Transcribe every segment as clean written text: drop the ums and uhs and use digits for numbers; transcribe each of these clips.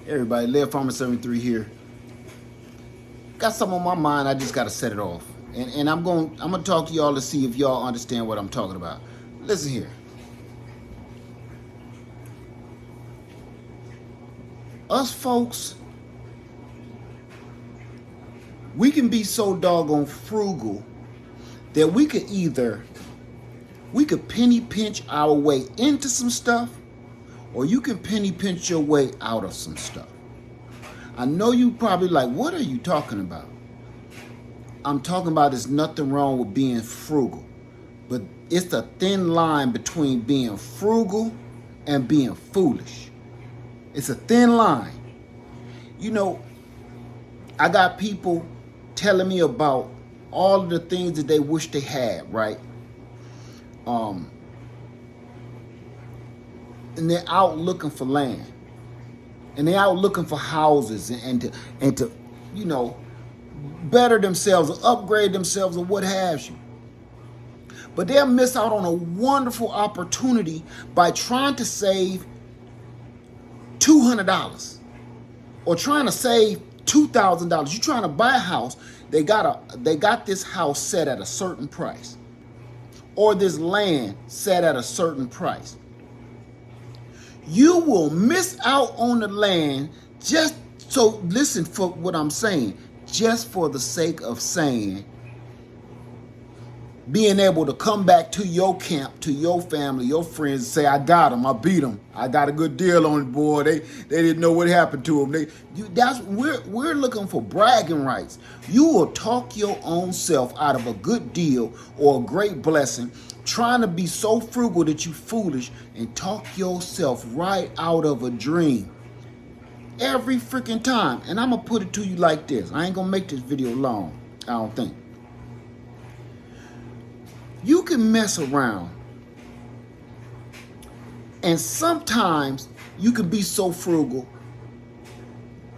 Everybody, Live Farmer 73 here. Got something on my mind. I just got to set it off, and I'm gonna talk to y'all to see if y'all understand what I'm talking about. Listen here. Us folks, we can be so doggone frugal that we could penny pinch our way into some stuff, or you can penny pinch your way out of some stuff. I know you probably like, what are you talking about? I'm talking about there's nothing wrong with being frugal, but it's a thin line between being frugal and being foolish. It's a thin line. You know, I got people telling me about all of the things that they wish they had, right? And they're out looking for land, and they're out looking for houses and to you know, better themselves or upgrade themselves or what have you. But they'll miss out on a wonderful opportunity by trying to save $200 or trying to save $2,000. You're trying to buy a house. They got this house set at a certain price, or this land set at a certain price. You will miss out on the land just so, listen for what I'm saying, just for the sake of saying, being able to come back to your camp, to your family, your friends, and say, I got them, I beat them, I got a good deal on it, boy. They didn't know what happened to them. We're looking for bragging rights. You will talk your own self out of a good deal or a great blessing, trying to be so frugal that you foolish, and talk yourself right out of a dream. Every freaking time. And I'm going to put it to you like this. I ain't going to make this video long, I don't think. You can mess around, and sometimes you can be so frugal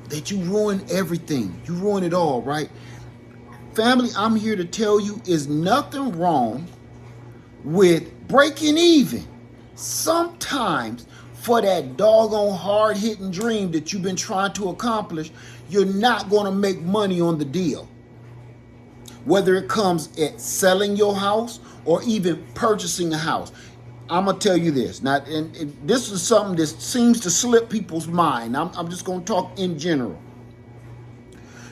that you ruin everything. You ruin it all, right? Family, I'm here to tell you, is nothing wrong with breaking even. Sometimes for that doggone hard-hitting dream that you've been trying to accomplish, you're not going to make money on the deal. Whether it comes at selling your house or even purchasing a house. I'm going to tell you this. Now, and this is something that seems to slip people's mind. I'm just going to talk in general.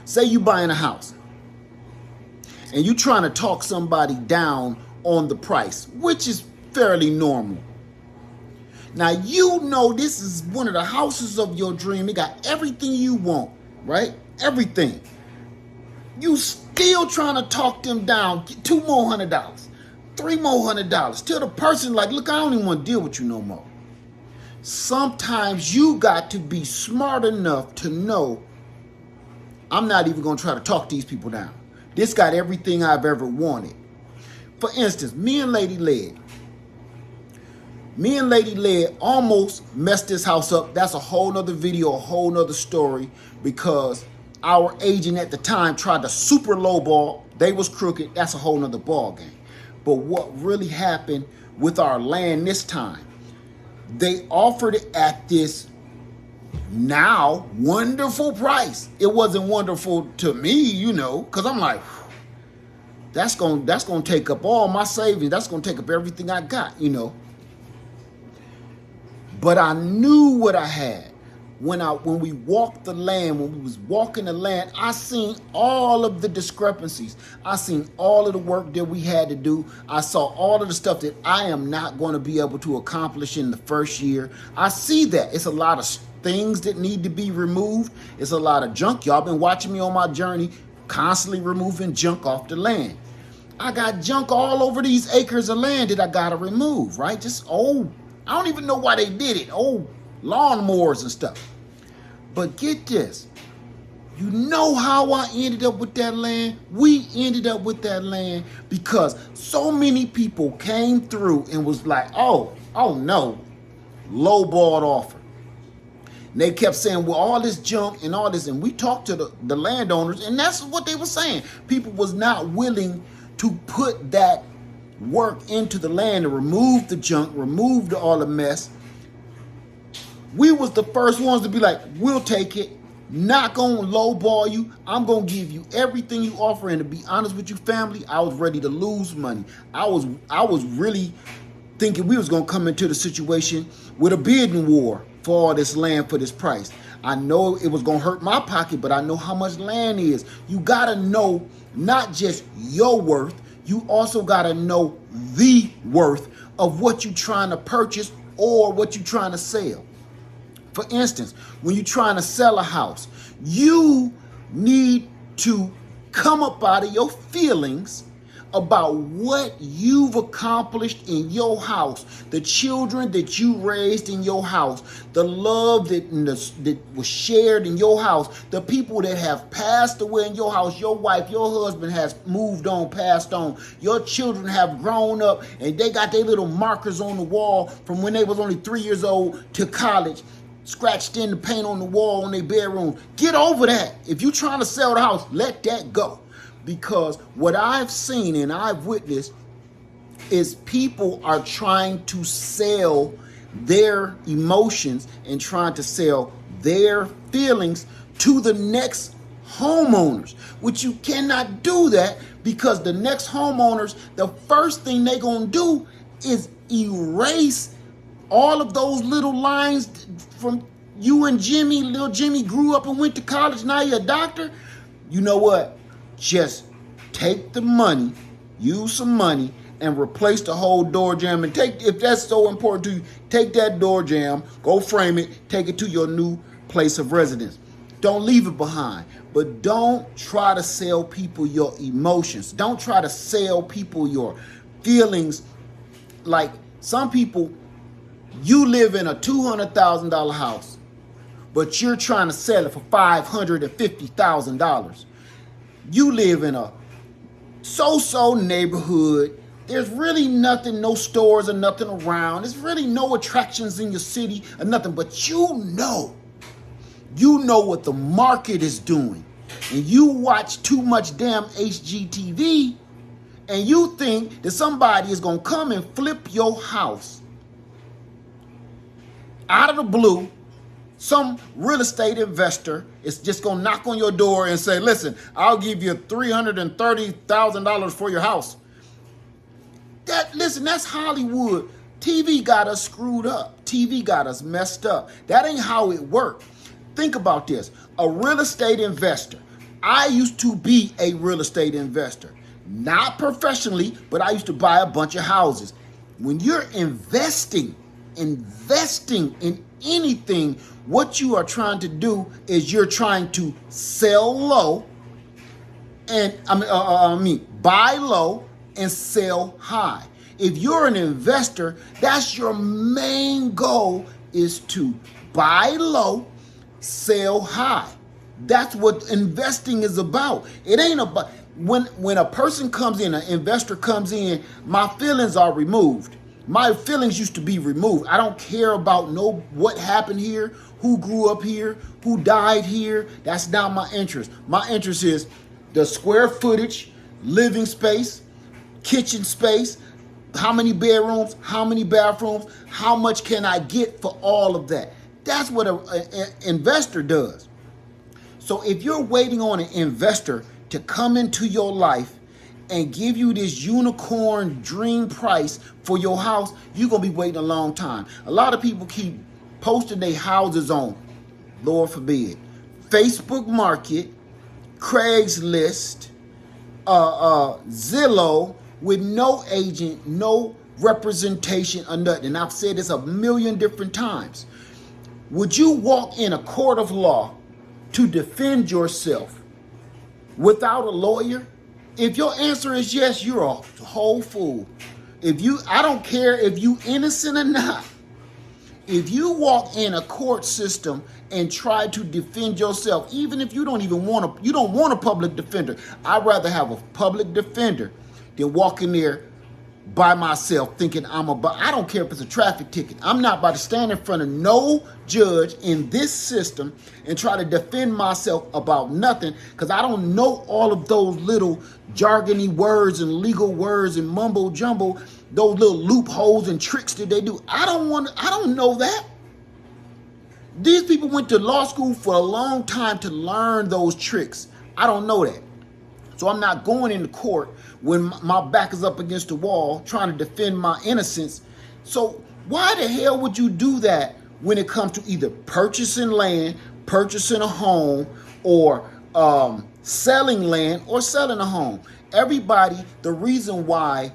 Say you buying a house, and you trying to talk somebody down on the price, which is fairly normal. Now, you know this is one of the houses of your dream. It got everything you want, right? Everything. You still trying to talk them down, get $2 more, $3 more till the person like, look, I don't even want to deal with you no more. Sometimes you got to be smart enough to know, I'm not even going to try to talk these people down. This got everything I've ever wanted. For instance, me and Lady Led almost messed this house up. That's a whole nother video, a whole nother story, because our agent at the time tried to super lowball. They was crooked. That's a whole nother ball game. But what really happened with our land this time, they offered it at this now wonderful price. It wasn't wonderful to me, you know, because I'm like, that's gonna take up all my savings. That's gonna take up everything I got, you know. But I knew what I had. When we walked the land, when we was walking the land, I seen all of the discrepancies. I seen all of the work that we had to do. I saw all of the stuff that I am not going to be able to accomplish in the first year. I see that. It's a lot of things that need to be removed. It's a lot of junk. Y'all been watching me on my journey, constantly removing junk off the land. I got junk all over these acres of land that I got to remove, right? Just old, I don't even know why they did it, old lawnmowers and stuff. But get this, you know how I ended up with that land? We ended up with that land because so many people came through and was like, oh no, lowball offer. And they kept saying, well, all this junk and all this, and we talked to the landowners, and that's what they were saying. People was not willing to put that work into the land to remove the junk, remove all the mess. We was the first ones to be like, we'll take it. Not gonna lowball you. I'm gonna give you everything you offer. And to be honest with you, family, I was ready to lose money. I was really thinking we was gonna come into the situation with a bidding war for all this land for this price. I know it was gonna hurt my pocket, but I know how much land is. You gotta know not just your worth, you also gotta know the worth of what you're trying to purchase or what you're trying to sell. For instance, when you're trying to sell a house, you need to come up out of your feelings about what you've accomplished in your house, the children that you raised in your house, the love that was shared in your house, the people that have passed away in your house, your wife, your husband has moved on, passed on, your children have grown up and they got their little markers on the wall from when they was only 3 years old to college, scratched in the paint on the wall in their bedroom. Get over that. If you're trying to sell the house, let that go. Because what I've seen and I've witnessed is people are trying to sell their emotions and trying to sell their feelings to the next homeowners, which you cannot do that, because the next homeowners, the first thing they're going to do is erase all of those little lines from you and Jimmy. Little Jimmy grew up and went to college, now you're a doctor. You know what? Just take the money, use some money, and replace the whole door jamb. And take, if that's so important to you, take that door jamb, go frame it, take it to your new place of residence. Don't leave it behind. But don't try to sell people your emotions. Don't try to sell people your feelings. Like some people, you live in a $200,000 house, but you're trying to sell it for $550,000. You live in a so-so neighborhood. There's really nothing, no stores or nothing around. There's really no attractions in your city or nothing, but you know what the market is doing. And you watch too much damn HGTV and you think that somebody is going to come and flip your house out of the blue. Some real estate investor is just going to knock on your door and say, listen, I'll give you $330,000 for your house. Listen, that's Hollywood. TV got us screwed up. TV got us messed up. That ain't how it worked. Think about this. A real estate investor. I used to be a real estate investor. Not professionally, but I used to buy a bunch of houses. When you're investing in anything, what you are trying to do is you're trying to sell low and buy low and sell high. If you're an investor, that's your main goal, is to buy low, sell high. That's what investing is about. It ain't about when a person comes in, an investor comes in, my feelings are removed. My feelings used to be removed. I don't care about what happened here, who grew up here, who died here. That's not my interest. My interest is the square footage, living space, kitchen space, how many bedrooms, how many bathrooms, how much can I get for all of that. That's what an investor does. So if you're waiting on an investor to come into your life and give you this unicorn dream price for your house, you're going to be waiting a long time. A lot of people keep posting their houses on, Lord forbid, Facebook Market, Craigslist, Zillow, with no agent, no representation or nothing. And I've said this a million different times. Would you walk in a court of law to defend yourself without a lawyer? If your answer is yes, you're a whole fool. I don't care if you innocent or not. If you walk in a court system and try to defend yourself, even if you don't want a public defender. I'd rather have a public defender than walk in there by myself thinking I don't care if it's a traffic ticket. I'm not about to stand in front of no judge in this system and try to defend myself about nothing, because I don't know all of those little jargony words and legal words and mumbo jumbo, those little loopholes and tricks that they do. I don't know that. These people went to law school for a long time to learn those tricks. I don't know that. So I'm not going into court when my back is up against the wall trying to defend my innocence. So why the hell would you do that when it comes to either purchasing land, purchasing a home, or selling land or selling a home? Everybody, the reason why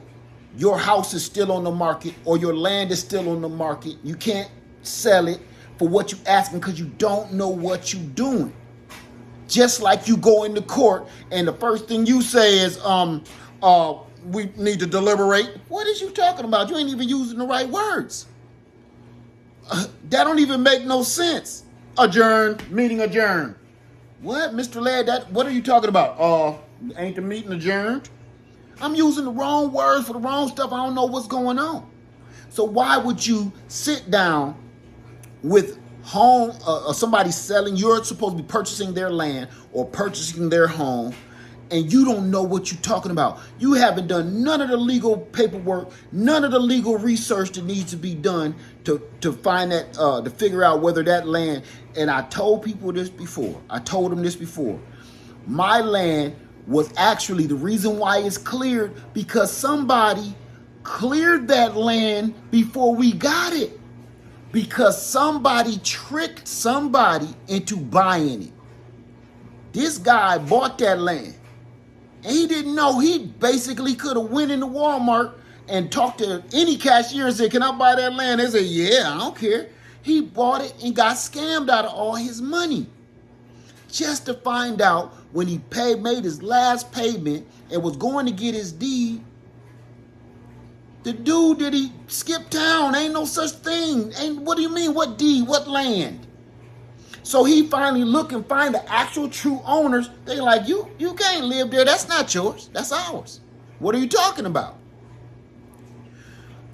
your house is still on the market or your land is still on the market, you can't sell it for what you're asking because you don't know what you're doing. Just like you go into court and the first thing you say is, we need to deliberate. What is you talking about? You ain't even using the right words. That don't even make no sense. Adjourned, meeting adjourned. What, Mr. Ladd, what are you talking about? Ain't the meeting adjourned? I'm using the wrong words for the wrong stuff. I don't know what's going on. So why would you sit down with home, somebody selling, you're supposed to be purchasing their land or purchasing their home, and you don't know what you're talking about. You haven't done none of the legal paperwork, none of the legal research that needs to be done to find that, to figure out whether that land, and I told people this before. I told them this before. My land was actually the reason why it's cleared because somebody cleared that land before we got it. Because somebody tricked somebody into buying it. This guy bought that land. And he didn't know. He basically could have went into Walmart and talked to any cashier and said, can I buy that land? They said, yeah, I don't care. He bought it and got scammed out of all his money. Just to find out when he made his last payment and was going to get his deed, the dude, did he skip town? Ain't no such thing. What do you mean? What deed? What land? So he finally look and find the actual true owners. They like, you can't live there. That's not yours. That's ours. What are you talking about?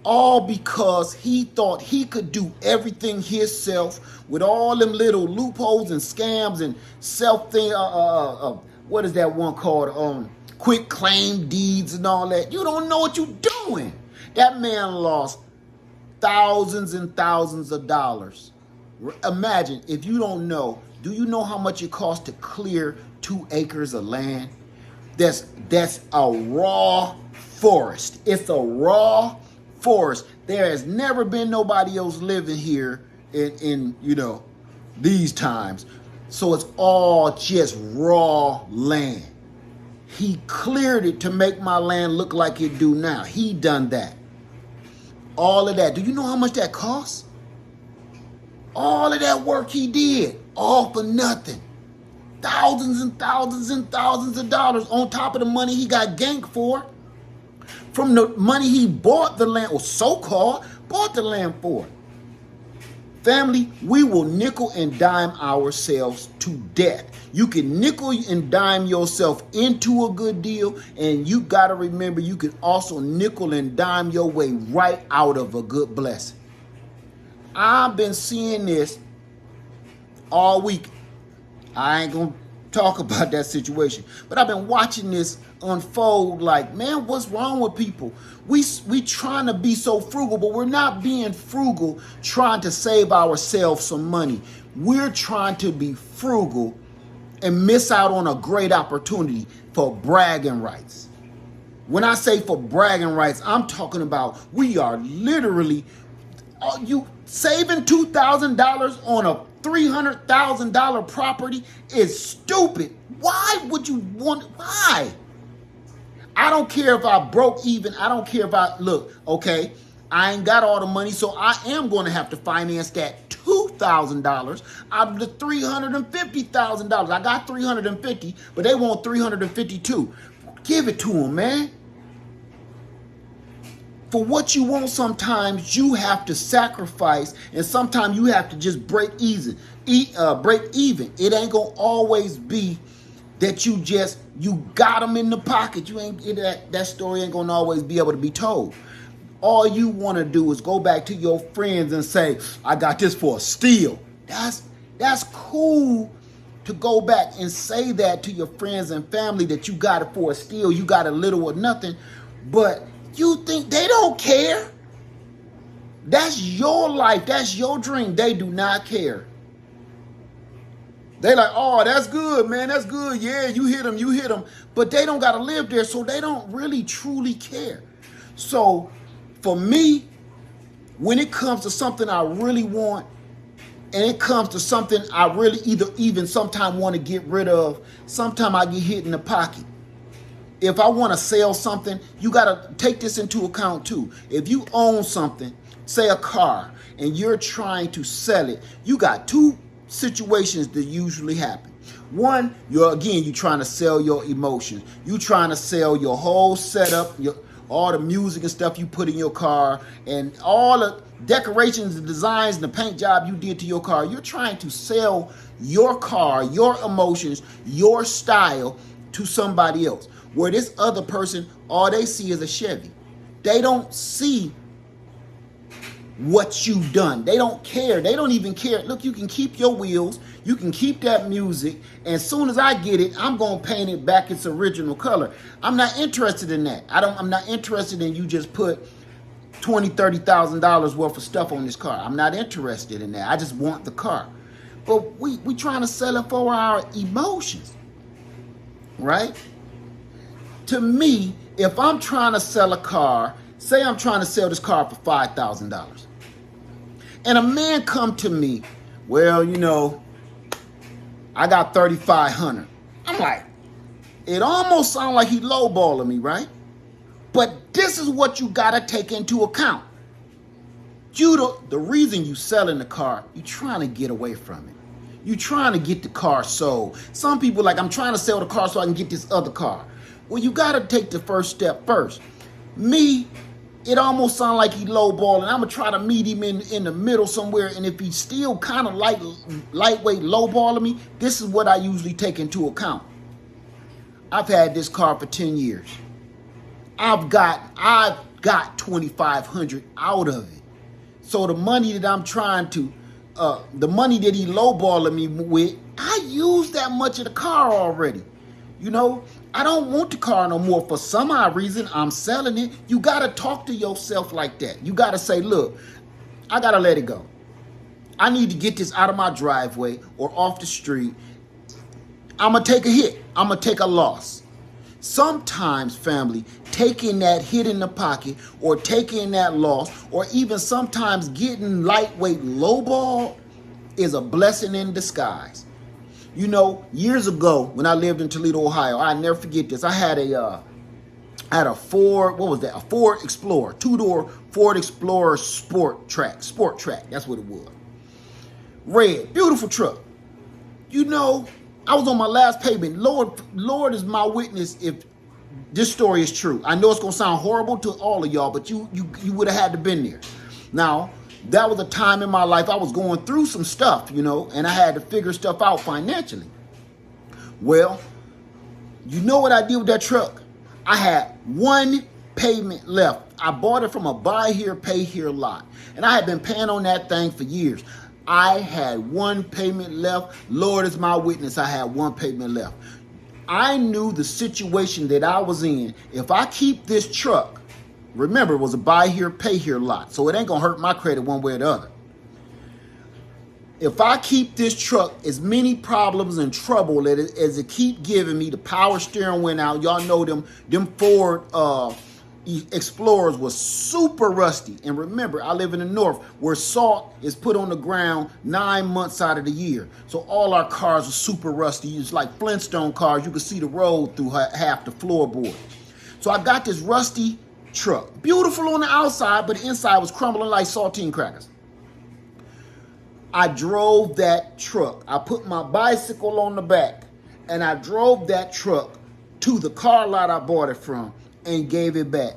All because he thought he could do everything himself with all them little loopholes and scams and self thing. What is that one called? Quick claim deeds and all that. You don't know what you're doing. That man lost thousands and thousands of dollars. Imagine, if you don't know, do you know how much it costs to clear 2 acres of land? That's a raw forest. It's a raw forest. There has never been nobody else living here in these times. So it's all just raw land. He cleared it to make my land look like it do now. He done that. All of that. Do you know how much that costs? All of that work he did, all for nothing. Thousands and thousands and thousands of dollars on top of the money he got ganked for. From the money he bought the land, or so-called bought the land for. Family, we will nickel and dime ourselves to death. You can nickel and dime yourself into a good deal, and you got to remember you can also nickel and dime your way right out of a good blessing. I've been seeing this all week. I ain't going to talk about that situation, but I've been watching this unfold like, man, what's wrong with people? We trying to be so frugal, but we're not being frugal trying to save ourselves some money. We're trying to be frugal and miss out on a great opportunity for bragging rights. When I say for bragging rights, I'm talking about we are literally, you saving $2,000 on a $300,000 property is stupid. Why would you want, why? I don't care if I broke even. I don't care if okay, I ain't got all the money, so I am going to have to finance that $2,000 out of the $350,000. I got $350, but they want $352. Give it to them, man. For what you want, sometimes you have to sacrifice, and sometimes you have to just break even. It ain't gonna always be that you got them in the pocket. That story ain't gonna always be able to be told. All you want to do is go back to your friends and say, I got this for a steal. That's cool to go back and say that to your friends and family that you got it for a steal, you got a little or nothing, but you think they don't care? That's your life. That's your dream. They do not care. They like, oh, that's good, man. That's good. Yeah, you hit them, you hit them. But they don't got to live there, so they don't really truly care. So for me, when it comes to something I really want, and it comes to something I really even sometimes want to get rid of, sometimes I get hit in the pocket. If I want to sell something, you got to take this into account too. If you own something, say a car, and you're trying to sell it, you got two situations that usually happen. One, you're trying to sell your emotions. You're trying to sell your whole setup, all the music and stuff you put in your car, and all the decorations and designs and the paint job you did to your car. You're trying to sell your car, your emotions, your style to somebody else. Where this other person, all they see is a Chevy. They don't see what you've done. They don't care. They don't even care. Look, you can keep your wheels. You can keep that music. And as soon as I get it, I'm going to paint it back its original color. I'm not interested in that. I'm not interested in you just put $20,000-$30,000 worth of stuff on this car. I'm not interested in that. I just want the car. But we trying to sell it for our emotions, right? To me, if I'm trying to sell a car, say I'm trying to sell this car for $5,000, and a man come to me, well, I got $3,500. I'm like, it almost sounds like he lowballing me, right? But this is what you gotta take into account. The reason you selling the car, you trying to get away from it. You trying to get the car sold. Some people like, I'm trying to sell the car so I can get this other car. Well, you got to take the first step first. Me, it almost sounds like he lowballing. I'm going to try to meet him in the middle somewhere. And if he's still kind of lightweight lowballing me, this is what I usually take into account. I've had this car for 10 years. I've got $2,500 out of it. So the money that I'm trying to, the money that he lowballing me with, I used that much of the car already. I don't want the car no more. For some odd reason, I'm selling it. You got to talk to yourself like that. You got to say, look, I got to let it go. I need to get this out of my driveway or off the street. I'm going to take a hit. I'm going to take a loss. Sometimes, family, taking that hit in the pocket or taking that loss or even sometimes getting lightweight lowball is a blessing in disguise. Years ago when I lived in Toledo, Ohio, I never forget this. I had a Ford, a Ford Explorer, two-door Ford Explorer sport track. That's what it was. Red, beautiful truck. I was on my last payment. Lord is my witness if this story is true. I know it's gonna sound horrible to all of y'all, but you would have had to been there. Now, that was a time in my life I was going through some stuff, and I had to figure stuff out financially. Well, you know what I did with that truck? I had one payment left. I bought it from a buy here, pay here lot. And I had been paying on that thing for years. I had one payment left. Lord is my witness, I had one payment left. I knew the situation that I was in. If I keep this truck, remember, it was a buy here, pay here lot, so it ain't gonna hurt my credit one way or the other. If I keep this truck, as many problems and trouble as it keep giving me, the power steering went out. Y'all know them Ford Explorers was super rusty. And remember, I live in the north where salt is put on the ground 9 months out of the year. So all our cars are super rusty. It's like Flintstone cars. You can see the road through half the floorboard. So I got this rusty truck. Beautiful on the outside, but the inside was crumbling like saltine crackers. I drove that truck. I put my bicycle on the back and I drove that truck to the car lot I bought it from and gave it back.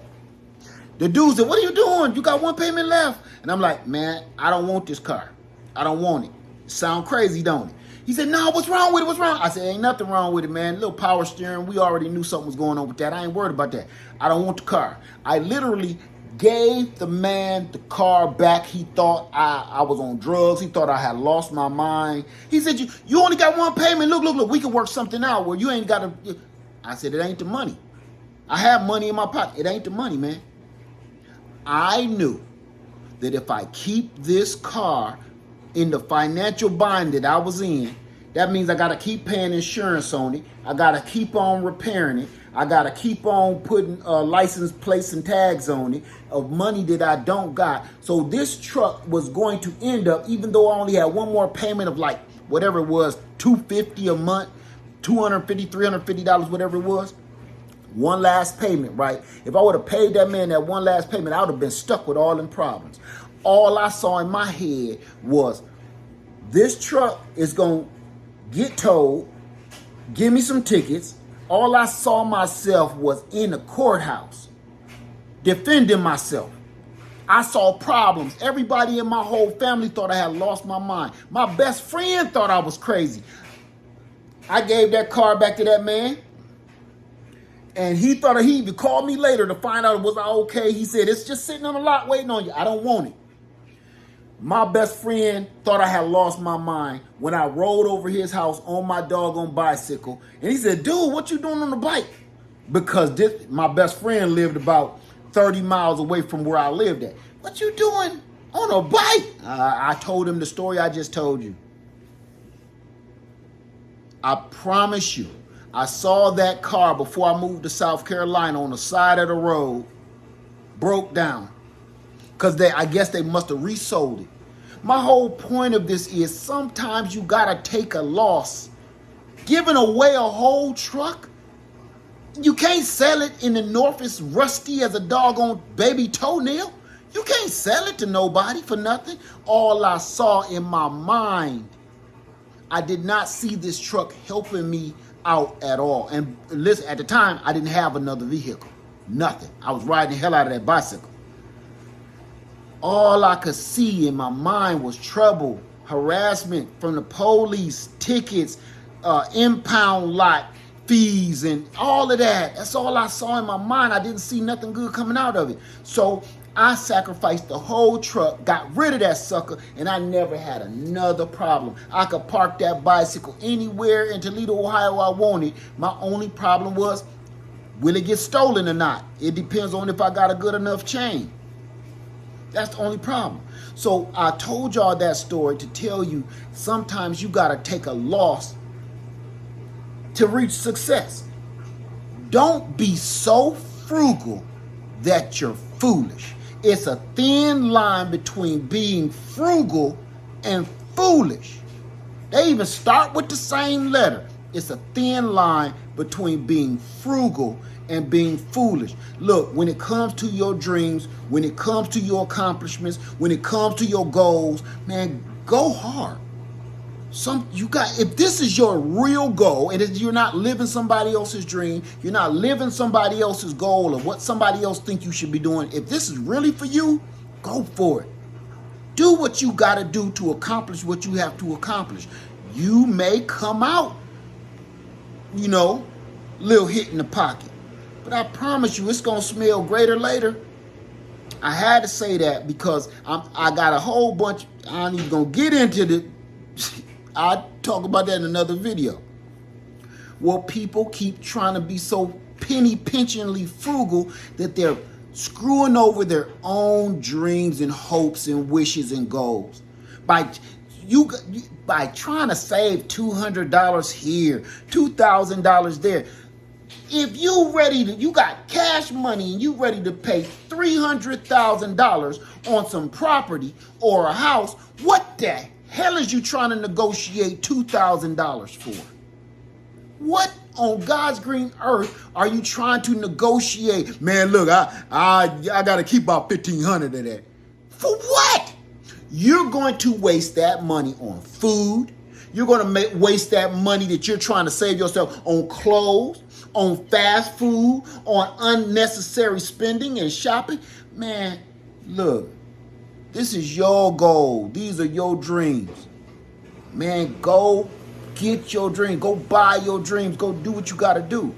The dude said, what are you doing? You got one payment left. And I'm like, man, I don't want this car. I don't want it. Sound crazy, don't it? He said, no, what's wrong with it? What's wrong? I said, ain't nothing wrong with it, man. Little power steering. We already knew something was going on with that. I ain't worried about that. I don't want the car. I literally gave the man the car back. He thought I was on drugs. He thought I had lost my mind. He said, you only got one payment. Look, we can work something out where you ain't got to. I said, it ain't the money. I have money in my pocket. It ain't the money, man. I knew that if I keep this car in the financial bind that I was in, That means I got to keep paying insurance on it. I got to keep on repairing it. I got to keep on putting license plates and tags on it of money that I don't got. So this truck was going to end up, even though I only had one more payment of like whatever it was, $250 a month, $250, $350, whatever it was. One last payment, right? If I would have paid that man that one last payment, I would have been stuck with all them problems. All I saw in my head was this truck is going to get towed, give me some tickets. All I saw myself was in the courthouse, defending myself. I saw problems. Everybody in my whole family thought I had lost my mind. My best friend thought I was crazy. I gave that car back to that man. And he thought he even called me later to find out was I okay. He said, it's just sitting on the lot waiting on you. I don't want it. My best friend thought I had lost my mind when I rode over his house on my doggone bicycle. And he said, dude, what you doing on the bike? Because my best friend lived about 30 miles away from where I lived at. What you doing on a bike? I told him the story I just told you. I promise you, I saw that car before I moved to South Carolina on the side of the road, broke down. Because I guess they must have resold it. My whole point of this is sometimes you got to take a loss. Giving away a whole truck, you can't sell it in the north. It's rusty as a doggone baby toenail. You can't sell it to nobody for nothing. All I saw in my mind, I did not see this truck helping me out at all. And listen, at the time, I didn't have another vehicle. Nothing. I was riding the hell out of that bicycle. All I could see in my mind was trouble, harassment from the police, tickets, impound lot fees, and all of that. That's all I saw in my mind. I didn't see nothing good coming out of it. So I sacrificed the whole truck, got rid of that sucker, and I never had another problem. I could park that bicycle anywhere in Toledo, Ohio I wanted. My only problem was, will it get stolen or not? It depends on if I got a good enough chain. That's the only problem. So I told y'all that story to tell you sometimes you got to take a loss to reach success. Don't be so frugal that you're foolish. It's a thin line between being frugal and foolish. They even start with the same letter. It's a thin line between being frugal and being foolish. Look, when it comes to your dreams, when it comes to your accomplishments, when it comes to your goals, man, go hard. If this is your real goal, and you're not living somebody else's dream, you're not living somebody else's goal or what somebody else think you should be doing. If this is really for you, go for it. Do what you got to do to accomplish what you have to accomplish. You may come out, little hit in the pocket. But I promise you, it's going to smell greater later. I had to say that because I got a whole bunch. I ain't even going to get into the. I'll talk about that in another video. Well, people keep trying to be so penny-pinchingly frugal that they're screwing over their own dreams and hopes and wishes and goals. By trying to save $200 here, $2,000 there. If you got cash money and you ready to pay $300,000 on some property or a house, what the hell is you trying to negotiate $2,000 for? What on God's green earth are you trying to negotiate? Man, look, I got to keep about $1,500 of that. For what? You're going to waste that money on food. You're going to waste that money that you're trying to save yourself on clothes, on fast food, on unnecessary spending and shopping. Man, look, this is your goal. These are your dreams. Man, go get your dream. Go buy your dreams. Go do what you got to do.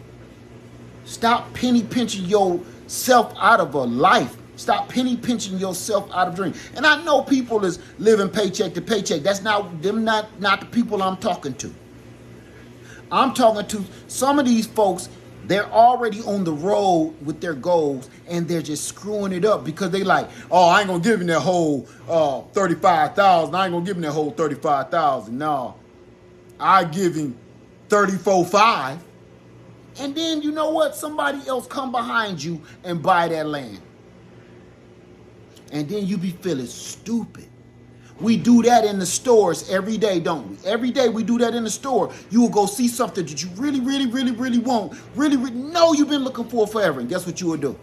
Stop penny pinching yourself out of a life. Stop penny pinching yourself out of dreams. And I know people is living paycheck to paycheck. That's not the people I'm talking to. I'm talking to some of these folks. They're already on the road with their goals and they're just screwing it up because they like, oh, I ain't gonna give him that whole $35,000. I ain't gonna give him that whole $35,000. No. I give him 34.5. And then you know what? Somebody else come behind you and buy that land. And then you be feeling stupid. We do that in the stores every day, don't we? Every day we do that in the store. You will go see something that you really, really, really, really want. Really, really know you've been looking for forever. And guess what you will do?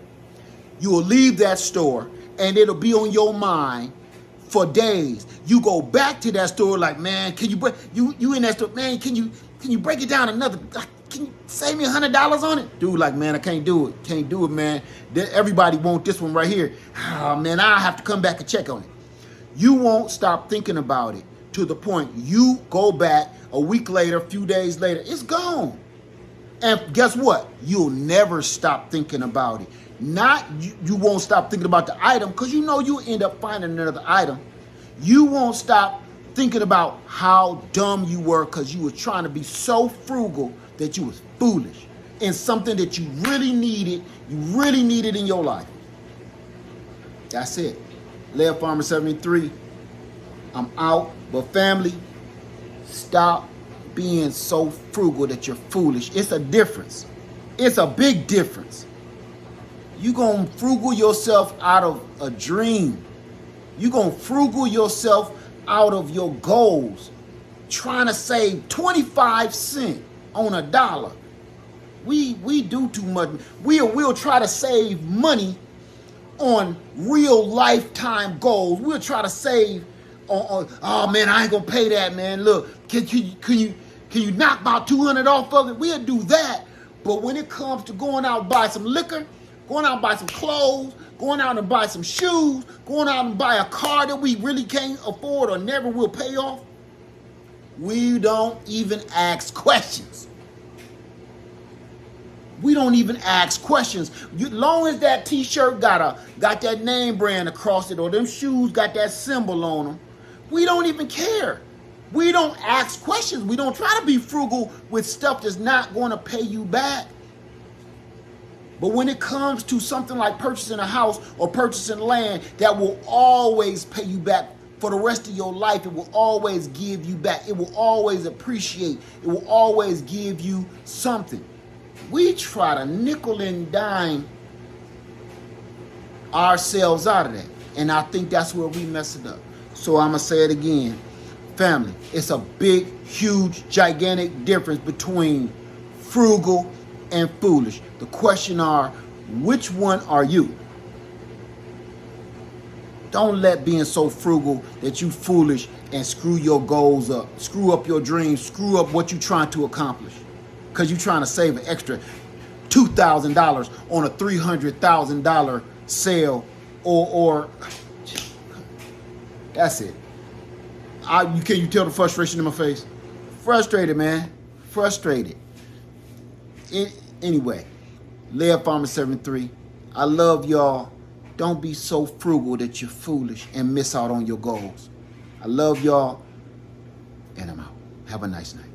You will leave that store and it'll be on your mind for days. You go back to that store like, man, can you break, you in that store, man, can you break it down another, can you save me $100 on it? Dude, like, man, I can't do it. Can't do it, man. Everybody want this one right here. Oh, man, I'll have to come back and check on it. You won't stop thinking about it to the point you go back a week later, a few days later, it's gone. And guess what? You'll never stop thinking about it. Not you won't stop thinking about the item because you know you'll end up finding another item. You won't stop thinking about how dumb you were because you were trying to be so frugal that you was foolish in something that you really needed in your life. That's it. Laird Farmer 73. I'm out. But family, stop being so frugal that you're foolish. It's a difference. It's a big difference. You're going to frugal yourself out of a dream. You're going to frugal yourself out of your goals. Trying to save 25 cents on a dollar. We do too much. We'll try to save money on real lifetime goals. We'll try to save on oh man, I ain't gonna pay that, man. Look, can you knock about 200 off of it? We'll do that. But when it comes to going out and buy some liquor, going out and buy some clothes, going out and buy some shoes, going out and buy a car that we really can't afford or never will pay off, we don't even ask questions. We don't even ask questions. Long as that t-shirt got that name brand across it or them shoes got that symbol on them, we don't even care. We don't ask questions. We don't try to be frugal with stuff that's not going to pay you back. But when it comes to something like purchasing a house or purchasing land that will always pay you back for the rest of your life, it will always give you back. It will always appreciate. It will always give you something. We try to nickel and dime ourselves out of that. And I think that's where we mess it up. So I'm going to say it again. Family, it's a big, huge, gigantic difference between frugal and foolish. The question are, which one are you? Don't let being so frugal that you foolish and screw your goals up. Screw up your dreams. Screw up what you're trying to accomplish. Because you're trying to save an extra $2,000 on a $300,000 sale or that's it. Can you tell the frustration in my face? Frustrated, man. Frustrated. Anyway, Laird Farmer 73. I love y'all. Don't be so frugal that you're foolish and miss out on your goals. I love y'all, and I'm out. Have a nice night.